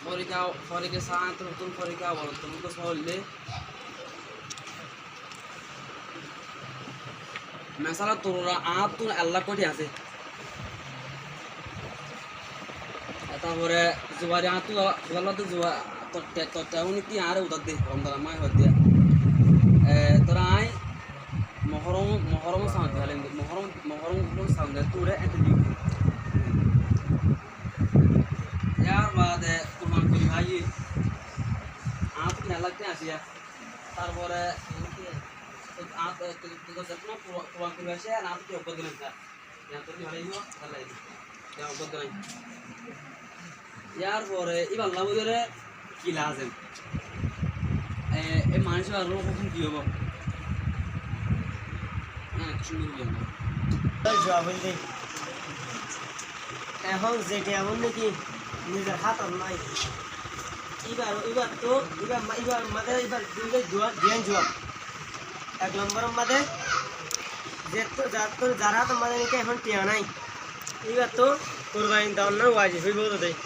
পরীক্ষা সাত নতুন পরীক্ষা বলতো মুখ সহলে মেসালা তোরা আতুন আল্লাহ কোটি আছে তারপরে জুয়ারি আতু গলাতে জুয়া তোটা উনি কি আরে উদার দে রমদান মাই হদিয়া তোরা আই মহরম সাউন্ড হলেন মহরম সাউন্ড তুরে এত দিও यार बाद কুরবান করি ভাই আত না লাগতে আসিয়া তারপরে আত তো যখন কুরবান করি আসে আর আত কি অবদ দিলেন স্যার ইয়া তো ভালোইও তাহলে ইয়া অবদ দিলেন यार পরে ইবা আল্লাহ বলে কি লাজেম এ মানুষ আর হুকুম কি হবে না কিছু নেই জবাব দে এখন যেটা এমন নাকি নিজের হাত আর নাই এবার তো এবার মাঝে এবার দুইটা জ্ঞান জবাব 1 নম্বরের মাঝে যে তো যারা হাত মাঝে নাকি এখন টিয়া নাই এবার তো কোরবানি দেওয়ার না ওয়াজিব হইব তো দেয়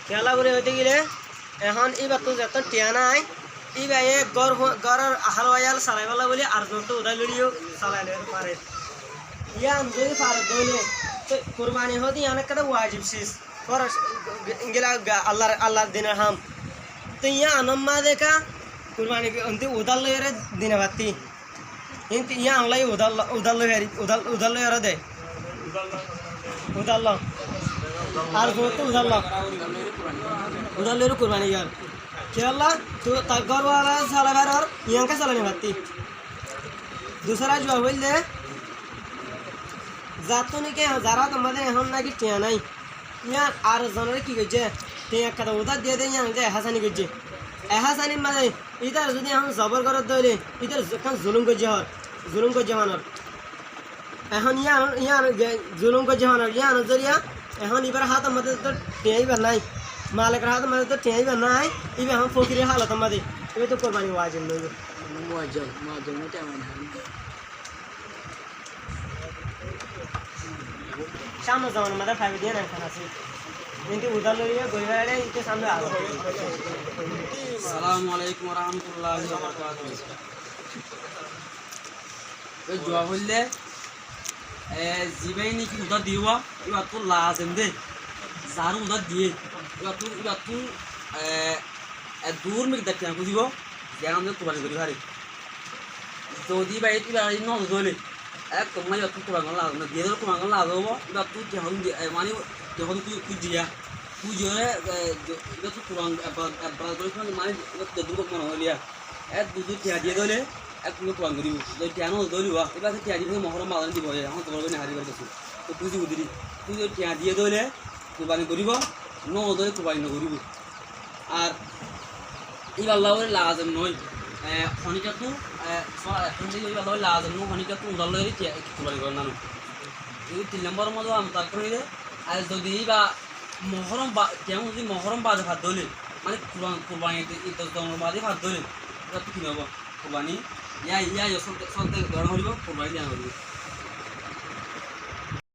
খেলা করে হইতে গেলে এখন এবার তো যত টিয়া নাই এবার এ গড়ের হালওয়াইয়াল চালাইবেলা বলে আর যত উদাই লড়িও চালাই পারে ইয়া যদি পারে দইলে কুরবানি হতে অনেক কথা ওয়াজিব শেষ কর গেলা আল্লাহর দিনের হাম তো ইয়া আনম্মা দেখা কুরবানি অন্তি উদাল লয়ের দিনে বাতি কিন্তু ইয়া আনলাই উদাল লয়ের দে উদাল আর যত উদাল লয়ের কুরবানি ইয়ার খেলা তো তার গরওয়ালা চালাবার আর ইয়াঙ্কা চালানি বাতি दूसरा जो বললে যাতো নাকি যারা তোমাদের এখন নাকি টিয়া নাই ইয়া আর জনের কি করছে টিয়া কথা উদার দিয়ে দেয় যে হাসানি করছে হাসানির মাঝে ইতার যদি এখন জবর করার দইলে ইতার এখন জুলুম করছে হওয়ার এখন ইয়া জুলুম করছে হওয়ার ইয়া নজরিয়া এখন এবার হাত আমাদের তো টিয়াইবার নাই মালিকের হাত আমাদের তো টিয়াইবার নাই এবার এখন ফকিরের হালত আমাদের এবার তো কোরবানি ওয়াজিব নইব ওয়াজিব সামনে যাওয়ার মাথায় ফাইভ দিয়ে না এখন আছে কিন্তু উদার লইয়া গইবাড়ে ইতে সামনে আলো আসসালামু আলাইকুম ওয়া রাহমাতুল্লাহি ওয়া বারাকাতুহু এই জোয়া হইলে জিবাইনি কি উদার দিওয়া ইবা তো লাজেম দে জারু উদার দিয়ে ইবা তো দূর মিক দেখতে আমি দিব যে আমাদের কুরবানি করি ভারি যদি ভাই ইবা ন দলে এক তোমার ইবা তো কুরবানি লাগ না দিয়ে কুরবানি লাগব ইবা তো যখন মানে যখন তুই দিয়া তুই জরে ইবা তো কুরবানি একবার করে মানে ইবা দুটো মনে হলিয়া এক দুটো টিয়া দিয়ে দলে এক তুমি কুরবানি করিব যদি টিয়া ন দলিবা ইবা টিয়া দিয়ে মহরম মালান দিব এখন তোমার বনে হারি করতেছ তো তুই বুঝি তুই যদি টিয়া দিয়ে দলে কুরবানি করিব ন দলে কুরবানি নকরিব আর ইবা আল্লাহ লাজম নয় খনিকাতু আল্লাহ লাজম নয় খনিকাতু উদাল্লাহ কুরবানি করেন না এই 3 নম্বরের মধ্যে আমি তার করে আর যদি বা মহরম বা কেমন যদি মহরম বাদে ভাত ধরলে মানে কুরবানিতে ঈদ বাদে ভাত ধরলে এটা তো কি নেব কুরবানি ইয়া চলতে ধরা হইব কুরবানি দেওয়া হইব